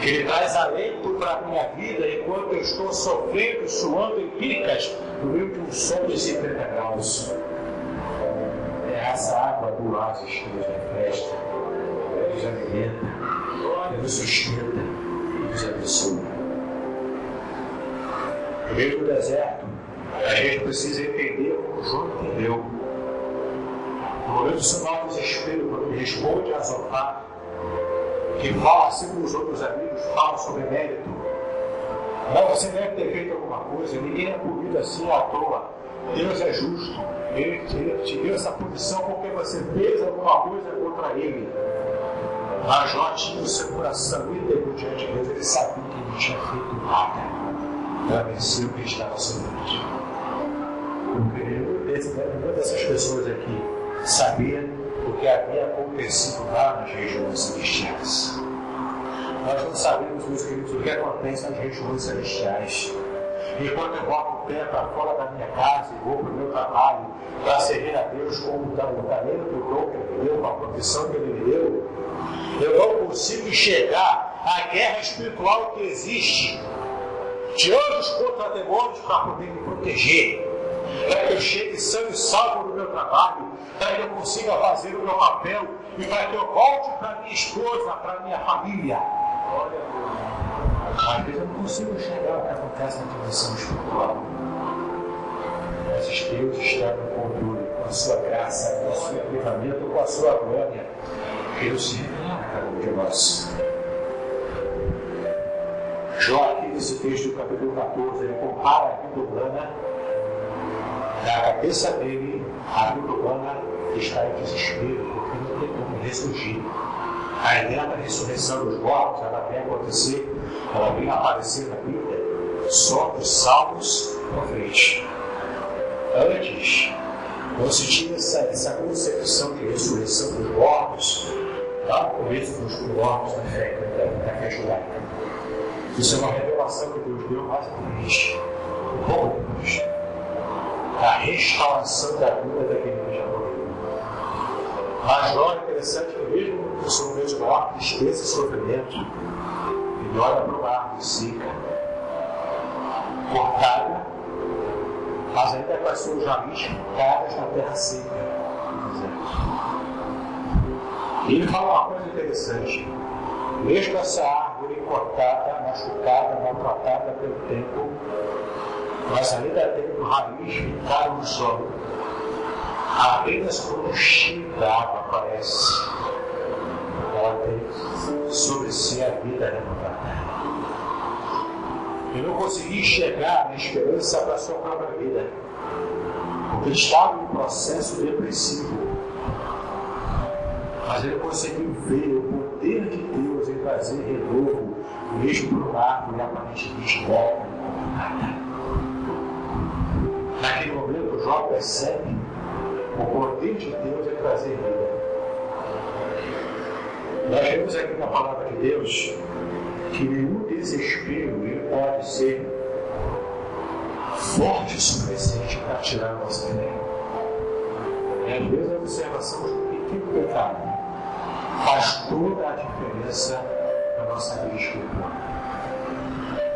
que Ele traz alento para a minha vida enquanto eu estou sofrendo, suando em picas no meio de um sol de 50 graus. É essa água do oásis que nos refresca, que nos alimenta, que nos sustenta e nos abençoa. No meio do deserto, a gente precisa entender como João entendeu. No momento do seu maior desespero, quando ele responde a Zofar, que fala assim como os outros amigos falam sobre mérito. Não, você deve ter feito alguma coisa, ninguém é punido assim à toa. Deus é justo. Ele te deu essa punição porque você fez alguma coisa contra Ele. Mas Jó tinha o seu coração íntegro diante de Deus, ele sabia que ele não tinha feito nada para vencer o que estava sobre ele. Eu queria uma dessas pessoas aqui saber o que havia acontecido lá nas regiões celestiais. Nós não sabemos, meus queridos, o que acontece nas regiões celestiais. Enquanto eu boto o pé para fora da minha casa e vou para o meu trabalho para servir a Deus com o talento, o dom que Ele me deu, com a profissão que Ele me deu, eu não consigo enxergar a guerra espiritual que existe de anjos contra demônios para poder me proteger, para que eu chegue são e salvo no meu trabalho, para que eu consiga fazer o meu papel e para que eu volte para minha esposa, para minha família. Às vezes eu não consigo enxergar o que acontece na dimensão espiritual. Mas Deus está no controle, com a sua graça, com o seu avivamento, com a sua glória. Deus se revela a cada um de nós. Jó, aqui nesse texto do capítulo 14, ele compara a vida humana, da cabeça dele, a vida humana está em desespero, porque não tem como ressurgir. A ideia da ressurreição dos mortos, ela vem acontecer, ela vem aparecer na Bíblia, só dos salvos para frente. Antes, não se tinha essa concepção de ressurreição dos mortos, lá no começo dos mortos da fé judaica. Isso é uma revelação que Deus deu mais triste, um pouco depois. A restauração da vida daquele que já morreu. Mas Jó é interessante que mesmo no seu meio de maior tristeza e sofrimento, ele olha para uma árvore seca, cortada, mas ainda com as suas raízes cortadas na terra seca. E ele fala uma coisa interessante. Mesmo essa árvore cortada, machucada, maltratada pelo tempo, mas ainda tem raiz fincada no solo. Apenas quando cheia d'água aparece, ela tem sobre si a vida renovada. Eu não consegui enxergar a esperança para a sua própria vida, porque ele estava em um processo depressivo. Mas ele conseguiu ver o poder de Deus em trazer renovo, mesmo para o árvore aparentemente morta e nada. Naquele momento, Jó percebe o poder de Deus em trazer vida. Nós vemos aqui na palavra de Deus que nenhum desespero ele pode ser forte o suficiente para tirar a nossa fé. E às vezes a observação de um pequeno pecado faz toda a diferença na nossa vida espiritual.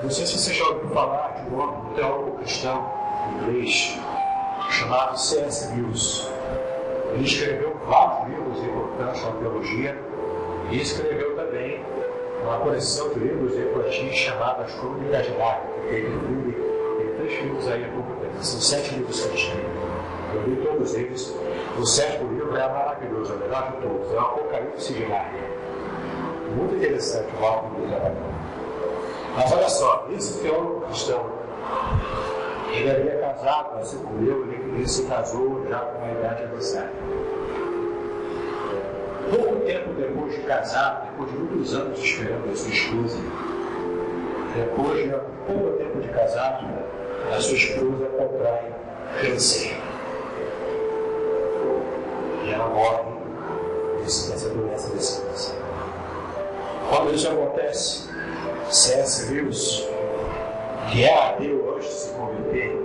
Não sei se você já ouviu falar de um teólogo cristão inglês chamado C.S. Lewis. Ele escreveu vários livros importantes na teologia e escreveu também uma coleção de livros infantis chamada As Crônicas de Nárnia. Ele tem 3 livros aí há pouco tempo. São 7 livros que ele escreveu. Eu li todos eles. O sétimo livro é maravilhoso, é o melhor de todos. É o Apocalipse de Nárnia. Muito interessante o rótulo do trabalho. Mas olha só, esse teólogo cristão, ele havia casado, assim como eu, ele se casou já com uma idade avançada. Pouco tempo depois de casar, depois de muitos anos esperando a sua esposa, depois de pouco tempo de casado, a sua esposa contrai câncer. E ela morre dessa doença desse câncer. Quando isso acontece, C.S. Lewis, que é ateu antes de se converter,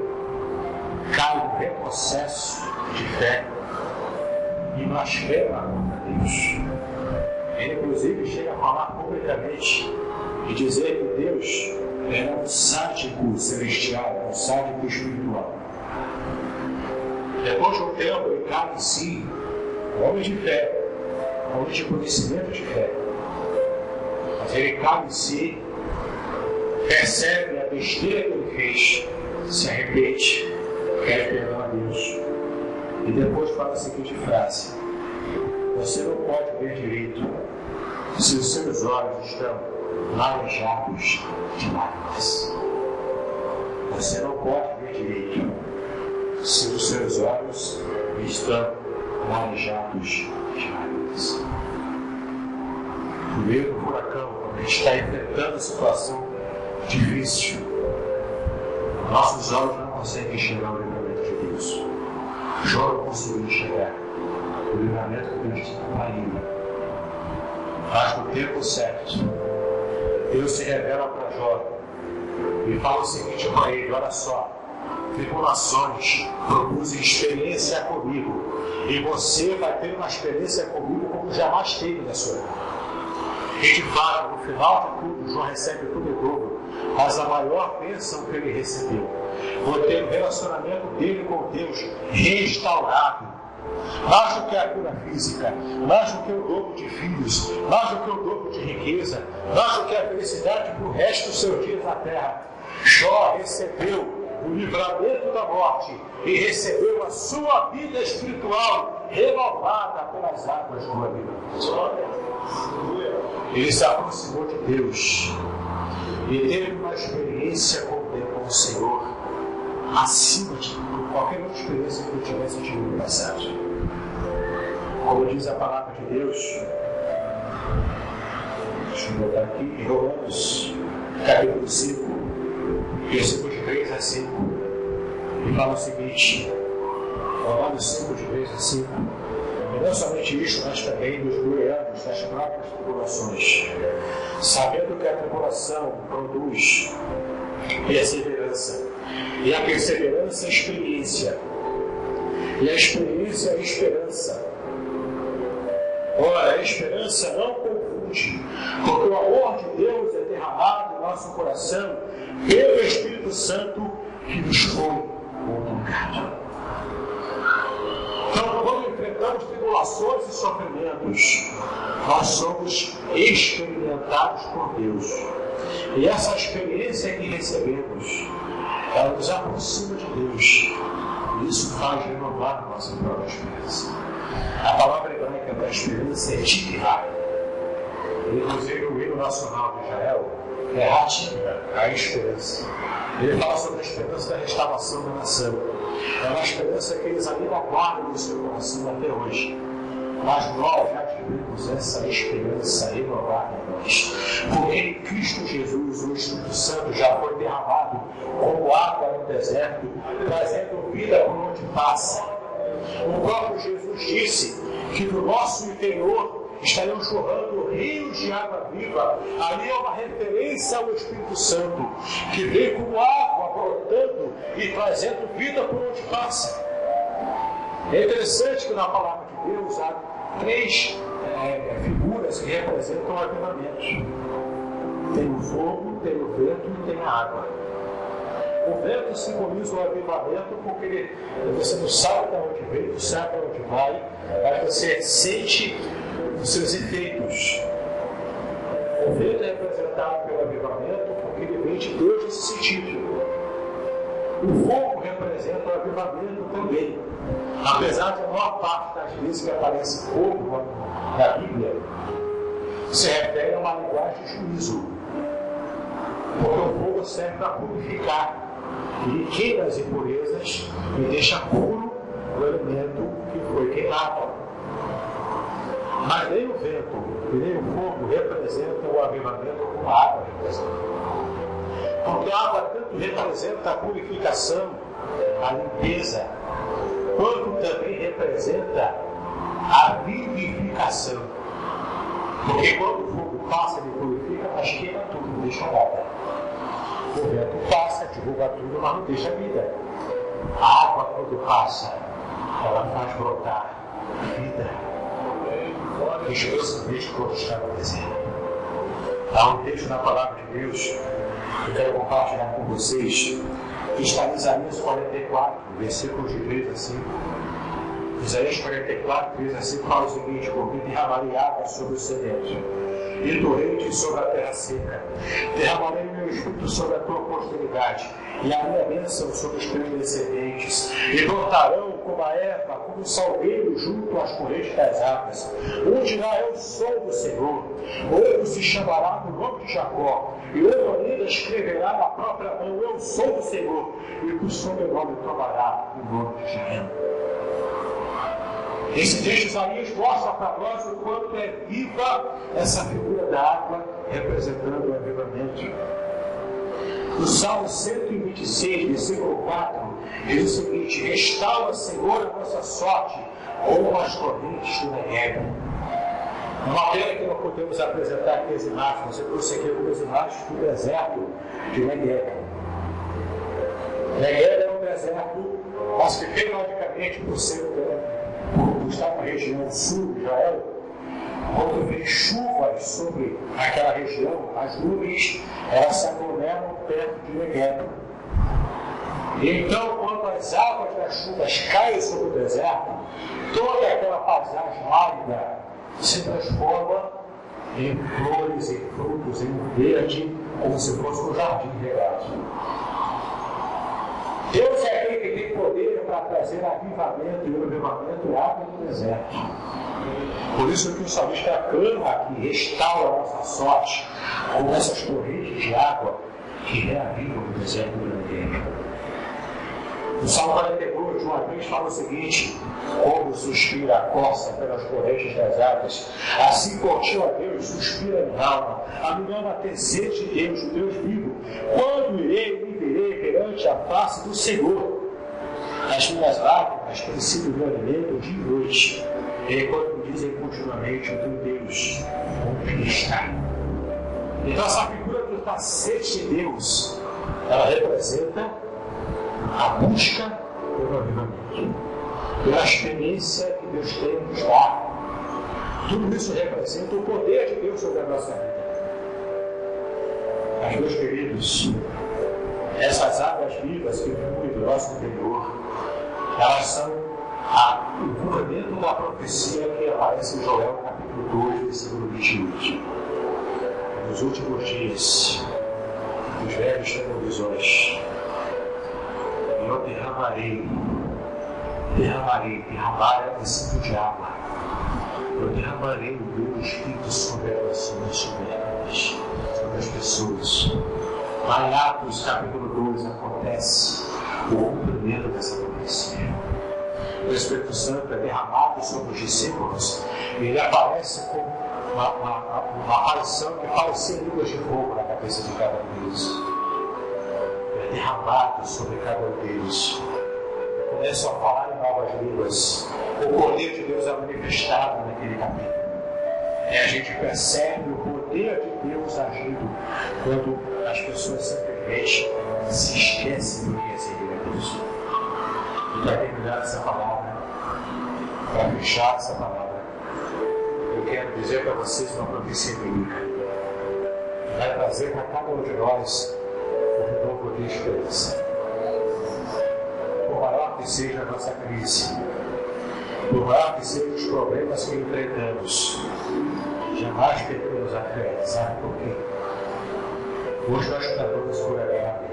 cai no retrocesso de fé e blasfema contra Deus. Ele, inclusive, chega a falar publicamente e dizer que Deus era um sádico celestial, um sádico espiritual. Depois de um tempo, ele cai em si, um homem de fé, um homem de conhecimento de fé. Mas ele cai em si, percebe a besteira que ele fez, se arrepende, pede perdão a Deus. E depois fala a seguinte frase: você não pode ver direito se os seus olhos estão larejados de lágrimas. Você não pode ver direito se os seus olhos estão larejados de lágrimas. No meio do furacão, quando a gente está enfrentando a situação difícil, nossos olhos não conseguem enxergar o livramento de Deus. Jó não conseguiu enxergar o livramento que Deus está parindo. Mas no tempo certo, Deus se revela para Jó e fala o seguinte para ele: olha só, tribulações produzem experiência comigo, e você vai ter uma experiência comigo como jamais teve na sua vida. E de fato, no final de tudo, Jó recebe tudo em dobro, mas a maior bênção que ele recebeu foi ter o relacionamento dele com Deus restaurado. Mais do que a cura física, mais do que o dobro de filhos, mais do que o dobro de riqueza, mais do que a felicidade para o resto dos seus dias na terra, Jó recebeu o livramento da morte e recebeu a sua vida espiritual renovada pelas águas do avivamento. Ele se aproximou de Deus e teve uma experiência com o Senhor acima de qualquer outra experiência que eu tivesse tido no passado. Como diz a palavra de Deus, deixa eu botar aqui, em Romanos, capítulo 5, versículos de 3 a 5, e fala o seguinte: Romanos 5, de 3 a 5, e não somente isso, mas também nos gloriamos das próprias tribulações, sabendo que a tribulação produz perseverança, e a perseverança, experiência, e a experiência, esperança. Ora, a esperança não confunde, porque o amor de Deus é derramado no nosso coração pelo Espírito Santo que nos foi outorgado. Então, quando enfrentamos tribulações e sofrimentos, nós somos experimentados por Deus. E essa experiência que recebemos, ela nos aproxima de Deus. E isso faz renovar a nossa própria esperança. A palavra hebraica para esperança é tikvah. Inclusive o hino nacional de Israel é Hatikvah, a esperança. Ele fala sobre a esperança da restauração da nação. É uma esperança que eles ainda guardam no seu coração até hoje. Mas nós já tivemos essa esperança renovada em nós. Porque em Cristo Jesus o Espírito Santo já foi derramado como água no deserto, trazendo vida por onde passa. O próprio Jesus disse que no nosso interior estariam jorrando rios de água viva. Ali é uma referência ao Espírito Santo, que vem como água brotando e trazendo vida por onde passa. É interessante que na palavra de Deus há três figuras que representam o avivamento. Tem o fogo, tem o vento e tem a água. O vento simboliza o avivamento porque você não sabe de onde veio, não sabe de onde vai, mas você sente os seus efeitos. O vento é representado pelo avivamento porque ele vem de Deus nesse sentido. O fogo representa o avivamento também. Apesar de a maior parte das vezes que aparece fogo na Bíblia, se refere a uma linguagem de juízo. Porque o fogo serve para purificar. Ele queima as impurezas e deixa puro o elemento que foi queimado. Mas nem o vento e nem o fogo representam o avivamento como a água representa. Porque a água tanto representa a purificação, a limpeza, quanto também representa a vivificação. Porque quando o fogo passa, ele purifica, mas queima tudo, não deixa nada. O vento passa, derruba tudo, mas não deixa vida. A água, quando passa, ela faz brotar vida. Especialmente quando está no deserto. Há um texto na palavra de Deus que eu quero compartilhar com vocês, que está em Isaías 44, versículos de 3 a 5. Isaías 44, 3 a 5 fala o seguinte: porque derramarei água sobre o sedento e torrentes sobre a terra seca. Derramarei meu espírito sobre a tua posteridade e a minha bênção sobre os teus descendentes. E brotarão como a erva, como o salgueiro junto às correntes das águas. Um dirá: eu sou do Senhor. Outro se chamará no nome de Jacó. E outro ainda escreverá na própria mão: eu sou do Senhor. E por sobrenome tomará o nome de Israel. Esse texto de Isaías mostra para nós o quanto é viva essa figura da água representando o avivamento. No Salmo 126, versículo 4, diz o seguinte: restaura, Senhor, a nossa sorte, como as correntes do Negev. Uma pena que não podemos apresentar aqui as imagens, mas eu trouxe aqui algumas imagens do deserto de Negev. Negev é um deserto, mas que periodicamente, por estar na região sul de Israel, quando vem chuvas sobre aquela região, as nuvens elas se aglomeram perto de Negev. Então, quando as águas das chuvas caem sobre o deserto, toda aquela paisagem árida se transforma em flores, em frutos, em verde, como se fosse um jardim regado. Deus é aquele que tem poder para trazer avivamento, e o avivamento é água do deserto. Por isso que o salmista clama aqui: restaura a nossa sorte, como essas correntes de água que reavivam o deserto do Negev. O Salmo 42, de uma vez, fala o seguinte: como suspira a corça pelas correntes das águas, assim curtiu a Deus, suspira a minha alma. A minha alma tem sede de Deus, o Deus vivo. Quando irei, me verei perante a face do Senhor. As minhas lágrimas têm sido meu alimento dia e noite. E quando me dizem continuamente: o teu Deus, onde está? Então essa figura da sede de Deus, ela representa a busca pelo avivamento, pela experiência que Deus tem nos dar. Tudo isso representa o poder de Deus sobre a nossa vida. Mas, meus queridos, essas águas vivas que fluem do nosso interior, elas são o cumprimento da profecia que aparece em Joel capítulo 2, versículo 28. Nos últimos dias, os velhos terão visões. Eu derramar é discípulo de água. Eu derramarei o meu espírito sobre as nações soberbanas, sobre as pessoas. Lá em Atos capítulo 2 acontece o cumprimento dessa profecia. O Espírito Santo é derramado sobre os discípulos e ele aparece com uma aparição que parecia línguas de fogo na cabeça de cada um deles. É derramado sobre cada um deles. Começam a falar em novas línguas. O poder de Deus é manifestado naquele capítulo. E a gente percebe o poder de Deus agindo quando as pessoas simplesmente se esquecem do que é servir a Deus. E para terminar essa palavra, para fechar essa palavra, eu quero dizer para vocês uma profecia bíblica. Vai trazer para cada um de nós um novo de esperança. Por maior que seja a nossa crise, por maior que sejam os problemas que enfrentamos, jamais perdemos a fé. Sabe por quê? Hoje nós clamamos por avivamento.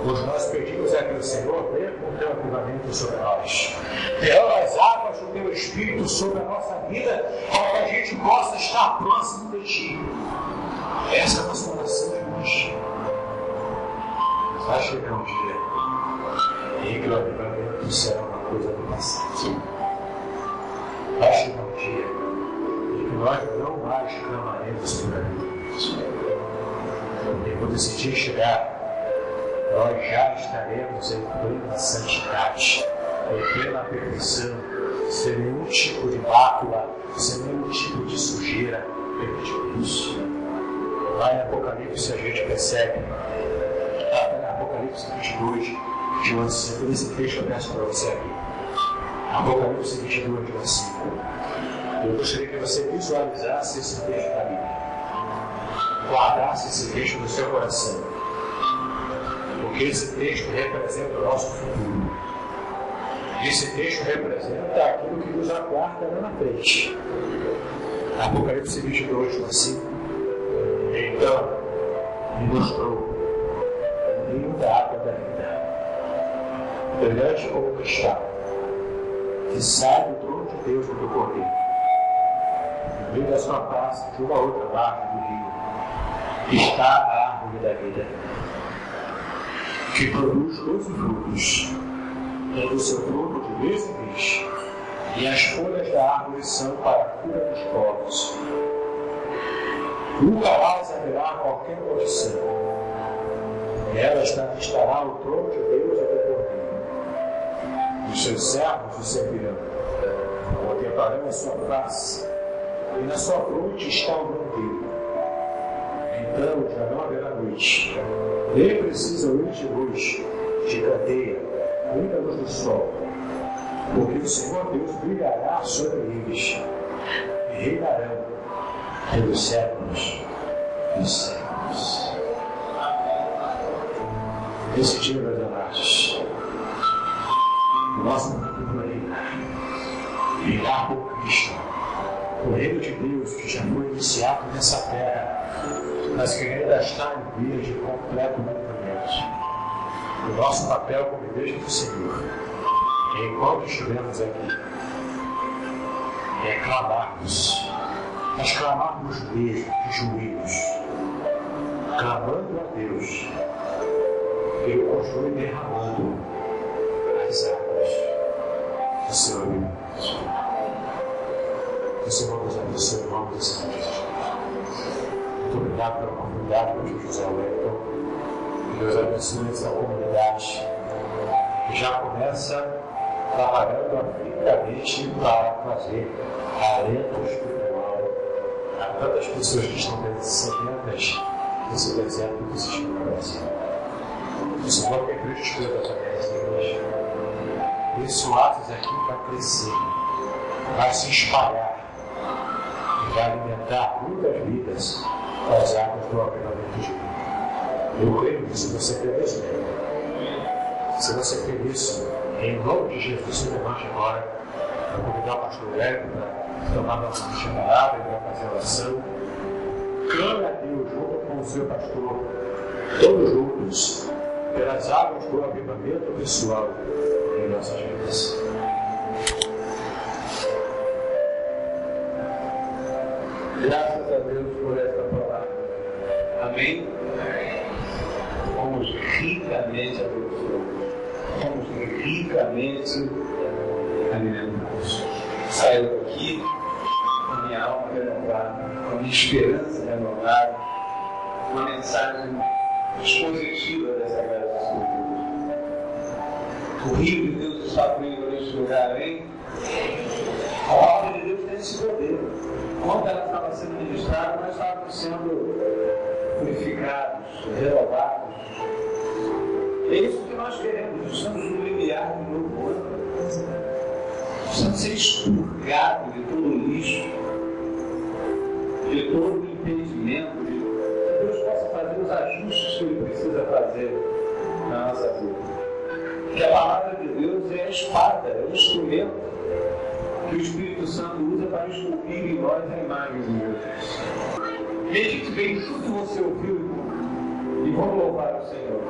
Pois nós pedimos a que o Senhor venha com o teu avivamento sobre nós. Derrama as águas do teu Espírito sobre a nossa vida, para que a gente possa estar próximo de ti. Essa é a nossa oração de hoje. Vai chegar um dia em que o avivamento será uma coisa do passado. Vai chegar um dia em que nós não mais clamaremos por avivamento. E quando esse dia chegar, nós já estaremos em plena santidade, em plena perfeição, sem nenhum tipo de mácula, sem nenhum tipo de sujeira perante Deus. Lá em Apocalipse a gente percebe, Apocalipse 22, de 1 a 5, esse texto eu peço para você aqui. Apocalipse 22, de 1 a 5. Eu gostaria que você visualizasse esse texto da Bíblia, guardasse esse texto no seu coração, porque esse texto representa o nosso futuro. Esse texto representa aquilo que nos aguarda lá na frente. Apocalipse 22, de 1 a 5. Então, me mostrou o rio da água da vida, brilhante como cristal, que sai do trono de Deus e do Cordeiro. No meio da sua face, de uma outra parte do rio, está a árvore da vida, que produz 12 frutos, tendo o seu fruto de mês em mês, e as folhas da árvore são para a cura dos povos. Nunca mais haverá qualquer maldição. Nela estará o trono de Deus e do Cordeiro. Os seus servos o servirão, contemplarão a sua face, e na sua fronte está o nome dele. Então já não haverá noite, nem precisam eles de luz, de candeia, nem da luz do sol, porque o Senhor Deus brilhará sobre eles, e reinarão pelos séculos dos séculos. Nesse dia, meus amados, o nosso futuro é reinar por Cristo, o reino de Deus que já foi iniciado nessa terra, mas que ainda está em vias de completo cumprimento. O nosso papel como igreja do Senhor, enquanto estivermos aqui, é clamarmos, mas clamarmos mesmo, de joelhos, clamando a Deus, que Ele continue derramando as águas do seu avivamento. Que o Senhor nos abençoe em nome do Senhor Jesus. Muito obrigado pela oportunidade, meu José Wellington. Que Deus abençoe essa comunidade que já começa trabalhando afinamente para fazer alentos espiritual a tantas pessoas que estão sedentas nesse deserto que se chama Brasil. O Senhor quer Cristo também nessa igreja. Esse oásis aqui vai crescer, vai se espalhar e vai alimentar muitas vidas com as águas do avivamento de Deus. Eu creio nisso, você crê nisso mesmo. Se você crê nisso, em nome de Jesus, se levante agora para convidar o pastor Hélio para tomar nossa palavra e para fazer oração. Clame a Deus junto com o seu pastor, todos juntos, pelas águas do avivamento pessoal em nossas vidas. Graças a Deus por esta palavra. Amém? Fomos ricamente abençoados. Fomos ricamente alimentados. Saio daqui com minha alma renovada, com minha esperança renovada, uma mensagem expositiva dessa graça escritura. O rio de Deus está fluindo neste lugar, hein? A palavra de Deus tem esse poder. Quando ela estava sendo ministrada, nós estávamos sendo purificados, renovados. É isso que nós queremos. Estamos no limiar do novo ano. Precisamos ser expurgados de todo o lixo, de todo o impedimento, que Deus possa fazer os ajustes que Ele precisa fazer na nossa vida. Que a palavra de Deus é a espada, é o instrumento que o Espírito Santo usa para esculpir em nós a imagem de Deus. Medite bem tudo que você ouviu e vamos louvar o Senhor.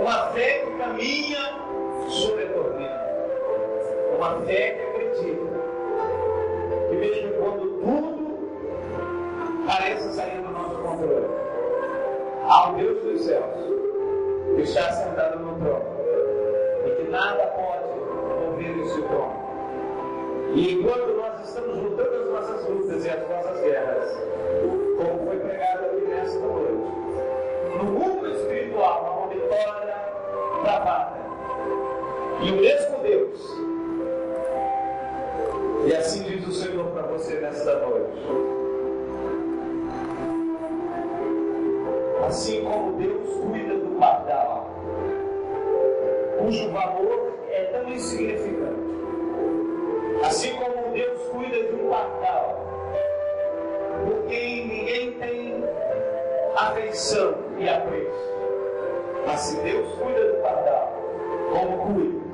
Uma fé que caminha sobre a tormenta. Uma fé que acredita que mesmo quando tudo pareça sair do nosso controle, há um Deus dos céus que está sentado no trono e que nada pode mover esse trono. E enquanto nós estamos lutando as nossas lutas e as nossas guerras, como foi pregado aqui nesta noite, no mundo espiritual, há uma vitória travada. E o mesmo Deus, e assim diz o Senhor para você nesta noite, assim como Deus cuida do pardal, cujo valor é tão insignificante, assim como Deus cuida de um pardal, por quem ninguém tem afeição e apreço, mas se Deus cuida do pardal, como cuida